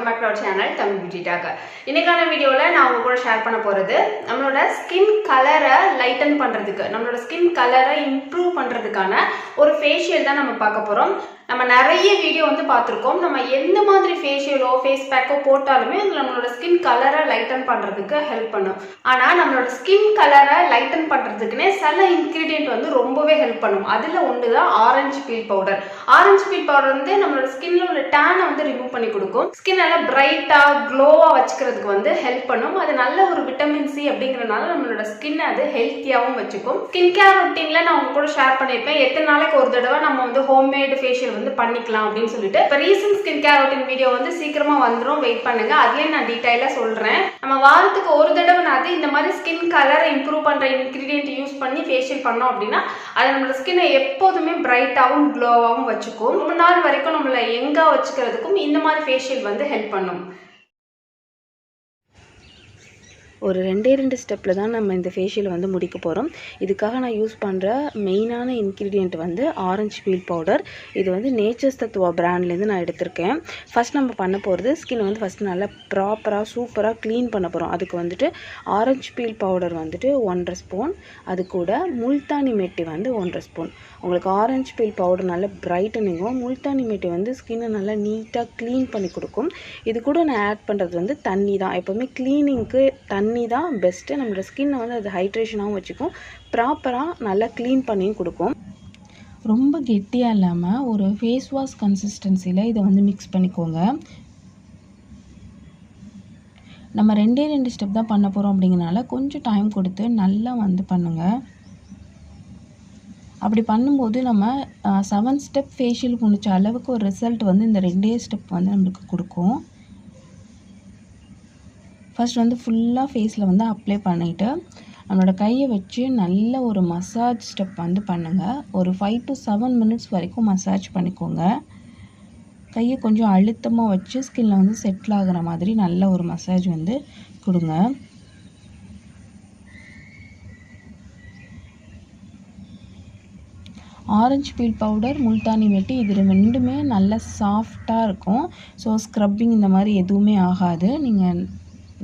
back to our channel Tamil Beauty Talk. இன்னைக்கான வீடியோல நான் உங்க கூட ஷேர் பண்ண போறது நம்மளோட ஸ்கின் கலரை லைட்டன் பண்றதுக்கு நம்மளோட ஸ்கின் கலரை இம்ப்ரூவ் பண்றதுக்கான ஒரு ஃபேஷியல் தான் நம்ம பார்க்க போறோம். நம்ம நிறைய வீடியோ பார்த்திருக்கோம். நம்ம எந்த மாதிரி ஃபேஷியலோ ஃபேஸ் பேக்கோ போட்டாலுமே அது நம்மளோட ஸ்கின் கலரை லைட்டன் பண்றதுக்கு ஹெல்ப் பண்ணும். ஆனா நம்மளோட ஸ்கின் கலரை லைட்டன் பண்றதுக்குனே சில இன்கிரிடியன்ட் ரொம்பவே ஹெல்ப் பண்ணும். அதுல ஒன்று தான் orange feel powder. Orange feel powder நம்மளோட ஸ்கின்ல உள்ள டேனை ரிமூவ் பண்ணி கொடுக்கும். ஸ்கின் நல்லா பிரைட்டா க்ளோவா வச்சுக்கிறதுக்கு ஹெல்ப் பண்ணும். அது நல்ல ஒரு விட்டமின் சி அப்படிங்கறதுனால நம்மளோட ஸ்கின் அது ஹெல்த்தியாவும் வச்சுக்கும். ஸ்கின் கேர் ரொட்டீன்ல நான் உங்க கூட ஷேர் பண்ணிருப்பேன். எத்தனை நாளைக்கு ஒரு தடவை நம்ம ஹோம்மேட் ஃபேஷியல் பண்ணிக்கலாம் அப்படின்னு சொல்லிட்டு. இப்போ recent skin care routine video சீக்கிரமா வந்துடும், வெயிட் பண்ணுங்க. அதுலயே நான் டீடைலா சொல்றேன். நம்ம வாரத்துக்கு ஒரு தடவை இந்த மாதிரி ஸ்கின் கலரை இம்ப்ரூவ் பண்ற இன்கிரிடியன்ட் யூஸ் பண்ணி ஃபேஷியல் பண்ணோம் அப்படின்னா அது நம்மளோட ஸ்கின்னை எப்போதுமே பிரைட்டாவும் க்ளோவாகவும் வச்சுக்கும். ரொம்ப நாள் வரைக்கும் நம்மள எங்க வச்சுக்கிறதுக்கும் இந்த மாதிரி ஃபேஷியல் ஹெல்ப் பண்ணும். ஒரு ரெண்டு ஸ்டெப்பில் தான் நம்ம இந்த ஃபேஷியல் முடிக்க போகிறோம். இதுக்காக நான் யூஸ் பண்ணுற மெயினான இன்க்ரீடியண்ட் ஆரஞ்சு பீல் பவுடர். இது நேச்சர்ஸ் தத்துவா பிராண்ட்லேருந்து நான் எடுத்திருக்கேன். ஃபஸ்ட் நம்ம பண்ண போகிறது ஸ்கின் ஃபஸ்ட்டு நல்லா ப்ராப்பராக சூப்பராக க்ளீன் பண்ண போகிறோம். அதுக்கு ஆரஞ்சு பீல் பவுடர் 1.5 ஸ்பூன், அது கூட முல்தானி மெட்டி 1.5 ஸ்பூன். உங்களுக்கு ஆரஞ்சு பீல் பவுடர் நல்லா பிரைட்டனிங்கும், முல்தானி மெட்டி ஸ்கின்னை நல்லா நீட்டாக க்ளீன் பண்ணி கொடுக்கும். இது கூட நான் ஆட் பண்ணுறது தண்ணி தான். எப்போவுமே க்ளீனிங்க்கு தண்ணி தான் பெஸ்ட்டு. நம்மளோட ஸ்கின்னை அது ஹைட்ரேஷனாகவும் வச்சுக்கும், ப்ராப்பராக நல்லா க்ளீன் பண்ணியும் கொடுக்கும். ரொம்ப கெட்டியாக இல்லாமல் ஒரு ஃபேஸ் வாஷ் கன்சிஸ்டன்சியில் இதை மிக்ஸ் பண்ணிக்கோங்க. நம்ம ரெண்டு ஸ்டெப் தான் பண்ண போகிறோம் அப்படிங்கிறனால கொஞ்சம் டைம் கொடுத்து நல்லா பண்ணுங்கள். அப்படி பண்ணும்போது நம்ம 7 ஸ்டெப் ஃபேஷியல் முடிச்ச அளவுக்கு ஒரு ரிசல்ட் இந்த 2 ஸ்டெப் நம்மளுக்கு கொடுக்கும். ஃபர்ஸ்ட் ஃபுல்லாக ஃபேஸில் அப்ளை பண்ணிவிட்டு நம்மளோட கையை வச்சு நல்ல ஒரு மசாஜ் ஸ்டெப் பண்ணுங்கள். ஒரு 5 to 7 மினிட்ஸ் வரைக்கும் மசாஜ் பண்ணிக்கோங்க. கையை கொஞ்சம் அழுத்தமாக வச்சு ஸ்கின்னில் செட்டில் ஆகிற மாதிரி நல்ல ஒரு மசாஜ் கொடுங்க. ஆரஞ்சு பீல் பவுடர், முல்தானி மெட்டி இது ரெண்டுமே நல்ல சாஃப்டாக இருக்கும். ஸோ ஸ்க்ரப்பிங் இந்த மாதிரி எதுவுமே ஆகாது. நீங்கள்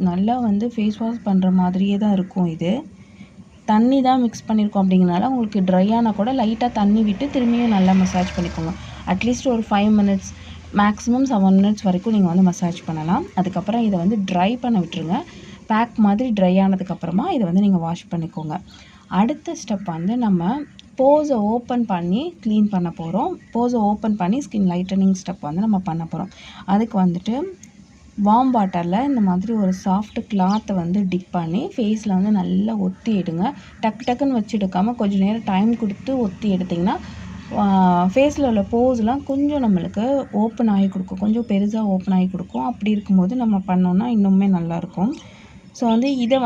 நல்லா ஃபேஸ் வாஷ் பண்ணுற மாதிரியே தான் இருக்கும். இது தண்ணி தான் மிக்ஸ் பண்ணியிருக்கோம் அப்படிங்கிறனால உங்களுக்கு ட்ரை ஆனால் கூட லைட்டாக தண்ணி விட்டு திரும்பியும் நல்லா மசாஜ் பண்ணிக்கோங்க. அட்லீஸ்ட் ஒரு 5 மினிட்ஸ், மேக்ஸிமம் 7 மினிட்ஸ் வரைக்கும் நீங்கள் மசாஜ் பண்ணலாம். அதுக்கப்புறம் இதை ட்ரை பண்ண விட்டுருங்க. பேக் மாதிரி ட்ரை ஆனதுக்கப்புறமா இதை நீங்கள் வாஷ் பண்ணிக்கோங்க. அடுத்த ஸ்டெப் நம்ம போஸை ஓப்பன் பண்ணி க்ளீன் பண்ண போகிறோம். போஸை ஓப்பன் பண்ணி ஸ்கின் லைட்டனிங் ஸ்டெப் நம்ம பண்ண போகிறோம். அதுக்கு வார்ம் வாட்டரில் இந்த மாதிரி ஒரு சாஃப்ட் கிளாத்தை டிப் பண்ணி ஃபேஸில் நல்லா ஒத்தி எடுங்க. டக்குன்னு வச்சு எடுக்காமல் கொஞ்சம் நேரம் டைம் கொடுத்து ஒத்தி எடுத்திங்கன்னா ஃபேஸில் உள்ள போஸ்லாம் கொஞ்சம் நம்மளுக்கு ஓப்பன் ஆகி கொடுக்கும், கொஞ்சம் பெருசாக ஓப்பன் ஆகி கொடுக்கும். அப்படி இருக்கும்போது நம்ம பண்ணோன்னா இன்னுமே நல்லாயிருக்கும். ஸோ இதை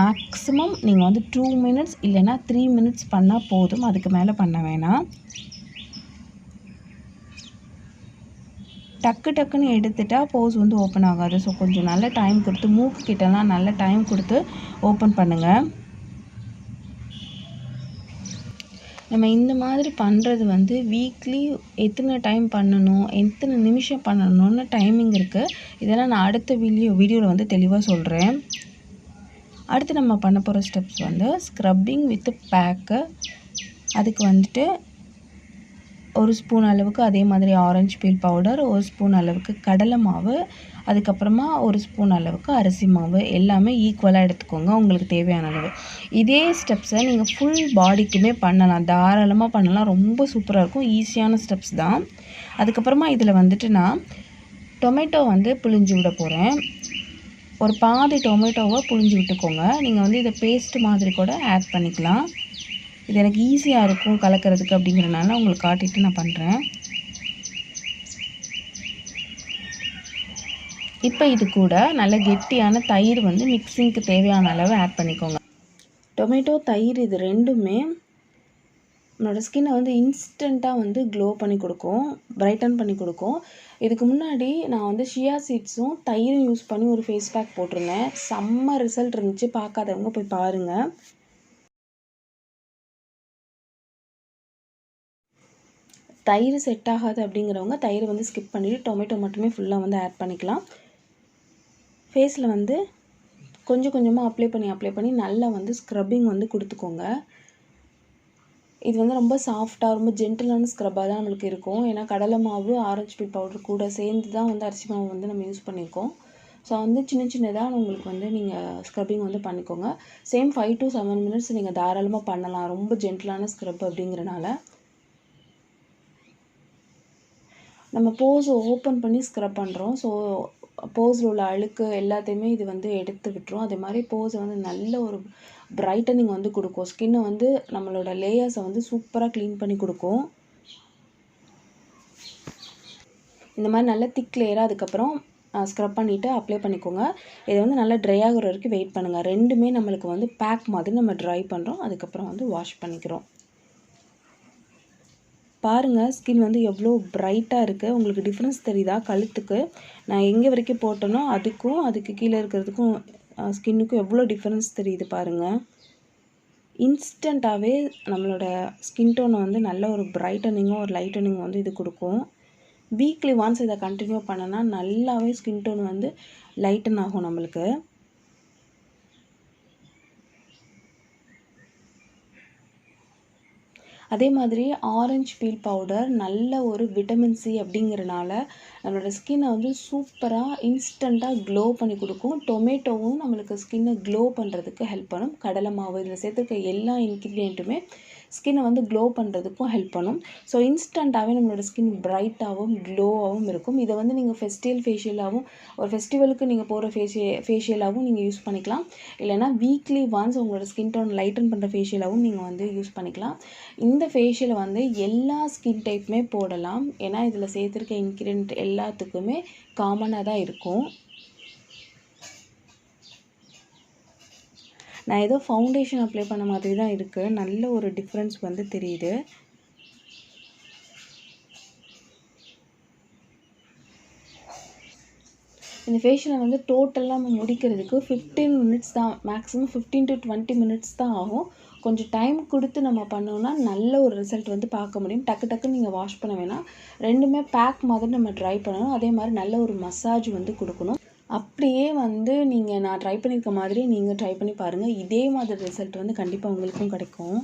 மேக்ஸிமம் நீங்கள் 2 மினிட்ஸ் இல்லைன்னா 3 மினிட்ஸ் பண்ணால் போதும், அதுக்கு மேலே பண்ண வேணாம். டக்குன்னு எடுத்துட்டா போஸ் ஓப்பன் ஆகாது. ஸோ கொஞ்சம் நல்ல டைம் கொடுத்து மூக்கு கிட்டலாம் நல்ல டைம் கொடுத்து ஓப்பன் பண்ணுங்கள். நம்ம இந்த மாதிரி பண்ணுறது வீக்லி எத்தனை டைம் பண்ணணும், எத்தனை நிமிஷம் பண்ணணும்னு டைமிங் இருக்குது. இதெல்லாம் நான் அடுத்த வீடியோவில் தெளிவாக சொல்கிறேன். அடுத்து நம்ம பண்ண போகிற ஸ்டெப்ஸ் ஸ்க்ரப்பிங் வித் பேக்கு. அதுக்கு 1 ஸ்பூன் அளவுக்கு அதே மாதிரி ஆரஞ்சு பீல் பவுடர், 1 ஸ்பூன் அளவுக்கு கடலை மாவு, அதுக்கப்புறமா 1 ஸ்பூன் அளவுக்கு அரிசி மாவு, எல்லாமே ஈக்குவலாக எடுத்துக்கோங்க உங்களுக்கு தேவையான அளவு. இதே ஸ்டெப்ஸை நீங்கள் ஃபுல் பாடிக்குமே பண்ணலாம், தாராளமாக பண்ணலாம். ரொம்ப சூப்பராக இருக்கும், ஈஸியான ஸ்டெப்ஸ் தான். அதுக்கப்புறமா இதில் நான் டொமேட்டோ புழிஞ்சு விட போகிறேன். ஒரு பாதி டொமேட்டோவை புழிஞ்சு விட்டுக்கோங்க. நீங்கள் இதை பேஸ்ட் மாதிரி கூட ஆட் பண்ணிக்கலாம். இது எனக்கு ஈஸியாக இருக்கும் கலக்கிறதுக்கு அப்படிங்கிறனால உங்களுக்கு காட்டிட்டு நான் பண்ணுறேன். இப்போ இது கூட நல்ல கெட்டியான தயிர் மிக்சிங்க்கு தேவையான அளவு ஆட் பண்ணிக்கோங்க. டொமேட்டோ, தயிர் இது ரெண்டுமே நம்மளோட ஸ்கின்னை இன்ஸ்டண்ட்டாக க்ளோ பண்ணி கொடுக்கும், பிரைட்டன் பண்ணி கொடுக்கும். இதுக்கு முன்னாடி நான் ஷியா சீட்ஸும் தயிரும் யூஸ் பண்ணி ஒரு ஃபேஸ் பேக் போட்டிருந்தேன். செம்ம ரிசல்ட் இருந்துச்சு. பார்க்காதவங்க போய் பாருங்கள். தயிர் செட் ஆகாது அப்படிங்கிறவங்க தயிர் ஸ்கிப் பண்ணிவிட்டு டொமேட்டோ மட்டுமே ஃபுல்லாக ஆட் பண்ணிக்கலாம். ஃபேஸில் வந்து கொஞ்சம் கொஞ்சமாக அப்ளை பண்ணி நல்லா வந்து ஸ்க்ரப்பிங் வந்து கொடுத்துக்கோங்க. இது வந்து ரொம்ப சாஃப்டாக ரொம்ப ஜென்டிலான ஸ்க்ரப்பாக தான் நம்மளுக்கு இருக்கும். ஏன்னா கடலை மாவு ஆரஞ்சு பீல் பவுடர் கூட சேர்ந்து தான் வந்து அரிசி மாவு வந்து நம்ம யூஸ் பண்ணியிருக்கோம். ஸோ வந்து சின்னதாக உங்களுக்கு வந்து நீங்கள் ஸ்க்ரப்பிங் வந்து பண்ணிக்கோங்க. சேம் 5 to 7 minutes நீங்கள் தாராளமாக பண்ணலாம். ரொம்ப ஜென்டிலான ஸ்க்ரப் அப்படிங்கிறனால. நம்ம போர்ஸை ஓப்பன் பண்ணி ஸ்க்ரப் பண்ணுறோம். ஸோ போர்ஸில் உள்ள அழுக்கு எல்லாத்தையுமே இது வந்து எடுத்து விட்டுரும். அதே மாதிரி போர்ஸை வந்து நல்ல ஒரு பிரைட்டனிங் வந்து கொடுக்கும். ஸ்கின்னை வந்து நம்மளோட லேயர்ஸை வந்து சூப்பராக க்ளீன் பண்ணி கொடுக்கும். இந்த மாதிரி நல்ல திக் லேயராக அதுக்கப்புறம் ஸ்க்ரப் பண்ணிவிட்டு அப்ளை பண்ணிக்கோங்க. இதை வந்து நல்லா ட்ரை ஆகிற வரைக்கும் வெயிட் பண்ணுங்கள். ரெண்டுமே நம்மளுக்கு வந்து பேக் மாதிரி நம்ம ட்ரை பண்ணுறோம். அதுக்கப்புறம் வந்து வாஷ் பண்ணிக்கிறோம். பாருங்கள் ஸ்கின் வந்து எவ்வளோ பிரைட்டாக இருக்குது. உங்களுக்கு டிஃப்ரென்ஸ் தெரியுதா? கழுத்துக்கு நான் எங்கே வரைக்கும் போட்டேனோ அதுக்கு கீழே இருக்கிறதுக்கும் ஸ்கின்னுக்கும் எவ்வளோ டிஃப்ரென்ஸ் தெரியுது பாருங்கள். இன்ஸ்டண்ட்டாகவே நம்மளோட ஸ்கின் டோனை வந்து நல்ல ஒரு பிரைட்டனிங்கும் ஒரு லைட்டனிங்கும் வந்து இது கொடுக்கும். வீக்லி ஒன்ஸ் இதை கண்டினியூ பண்ணனா நல்லாவே ஸ்கின் டோன் வந்து லைட்டன் ஆகும் நம்மளுக்கு. அதே மாதிரி ஆரஞ்சு பீல் பவுடர் நல்ல ஒரு விட்டமின் சி அப்படிங்கிறனால நம்மளோட ஸ்கின்னை வந்து சூப்பராக இன்ஸ்டண்ட்டாக க்ளோ பண்ணி கொடுக்கும். டொமேட்டோவும் நம்மளுக்கு ஸ்கின்னை க்ளோ பண்ணுறதுக்கு ஹெல்ப் பண்ணும். கடலை மாவு இதில் சேர்த்துருக்க எல்லா இன்க்ரீடியண்ட்டுமே ஸ்கின்னை வந்து க்ளோ பண்ணுறதுக்கும் ஹெல்ப் பண்ணும். ஸோ இன்ஸ்டண்ட்டாகவே நம்மளோட ஸ்கின் பிரைட்டாகவும் க்ளோவாகவும் இருக்கும். இதை வந்து நீங்கள் ஃபேஷியலாகவும் ஒரு ஃபெஸ்டிவலுக்கு நீங்கள் போகிற ஃபேஷியலாகவும் நீங்கள் யூஸ் பண்ணிக்கலாம். இல்லைனா வீக்லி ஒன்ஸ் உங்களோட ஸ்கின் டோன் லைட்டன் பண்ணுற ஃபேஷியலாகவும் நீங்கள் வந்து யூஸ் பண்ணிக்கலாம். இந்த ஃபேஷியலை வந்து எல்லா ஸ்கின் டைப்புமே போடலாம். ஏன்னா இதில் சேர்த்துருக்க இன்க்ரீடியன்ட் எல்லாத்துக்குமே காமனாக தான் இருக்கும். நான் ஏதோ ஃபவுண்டேஷன் அப்ளை பண்ண மாதிரி தான் இருக்குது. நல்ல ஒரு டிஃப்ரென்ஸ் வந்து தெரியுது. இந்த ஃபேஷியலை வந்து டோட்டலாக நம்ம முடிக்கிறதுக்கு 15 மினிட்ஸ் தான், மேக்ஸிமம் 15 to 20 மினிட்ஸ் தான் ஆகும். கொஞ்சம் டைம் கொடுத்து நம்ம பண்ணோம்னா நல்ல ஒரு ரிசல்ட் வந்து பார்க்க முடியும். டக்குன்னு நீங்கள் வாஷ் பண்ண வேணாம். ரெண்டுமே பேக் மாதிரி நம்ம ட்ரை பண்ணணும். அதே மாதிரி நல்ல ஒரு மசாஜ் வந்து கொடுக்கணும். அப்படியே வந்து நீங்கள் நான் ட்ரை பண்ணியிருக்க மாதிரி நீங்கள் ட்ரை பண்ணி பாருங்கள். இதே மாதிரி ரிசல்ட் வந்து கண்டிப்பாக உங்களுக்கும் கிடைக்கும்.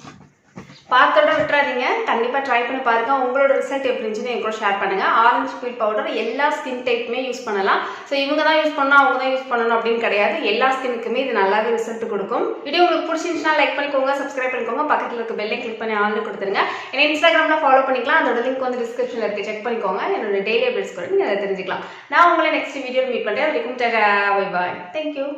பார்த்தோட விட்டுறாதீங்க. கண்டிப்பாக ட்ரை பண்ணி பாருங்கள். உங்களோட ரிசல்ட் எப்படி இருந்துச்சுன்னு என் கூட ஷேர் பண்ணுங்கள். ஆரஞ்சு பீல் பவுடர் எல்லா ஸ்கின் டைப்புமே யூஸ் பண்ணலாம். ஸோ இவங்க தான் யூஸ் பண்ணணும் அவங்க தான் யூஸ் பண்ணணும் அப்படின்னு கிடையாது. எல்லா ஸ்கின்னுக்குமே இது நல்லாவே ரிசல்ட் கொடுக்கும். வீடியோ உங்களுக்கு பிடிச்சிருந்துச்சுன்னா லைக் பண்ணிக்கோங்க, சப்ஸ்கிரைப் பண்ணிக்கோங்க, பக்கத்தில் இருக்க பெல்லை கிளிக் பண்ணி ஆன்ல கொடுத்துருங்க. என்ன இன்ஸ்டாகிராமில் ஃபாலோ பண்ணிக்கலாம். அதோட லிங்க் வந்து டிஸ்கிரிப்ஷனில் இருக்குது, செக் பண்ணிக்கோங்க. என்னோட டெய்லி அப்டேட்ஸ் கூட நீங்கள் அதை தெரிஞ்சுக்கலாம். நான் உங்களை நெக்ஸ்ட் வீடியோ மீட் பண்ணுறேன். வரைக்கும் பை பாய். தேங்க்யூ.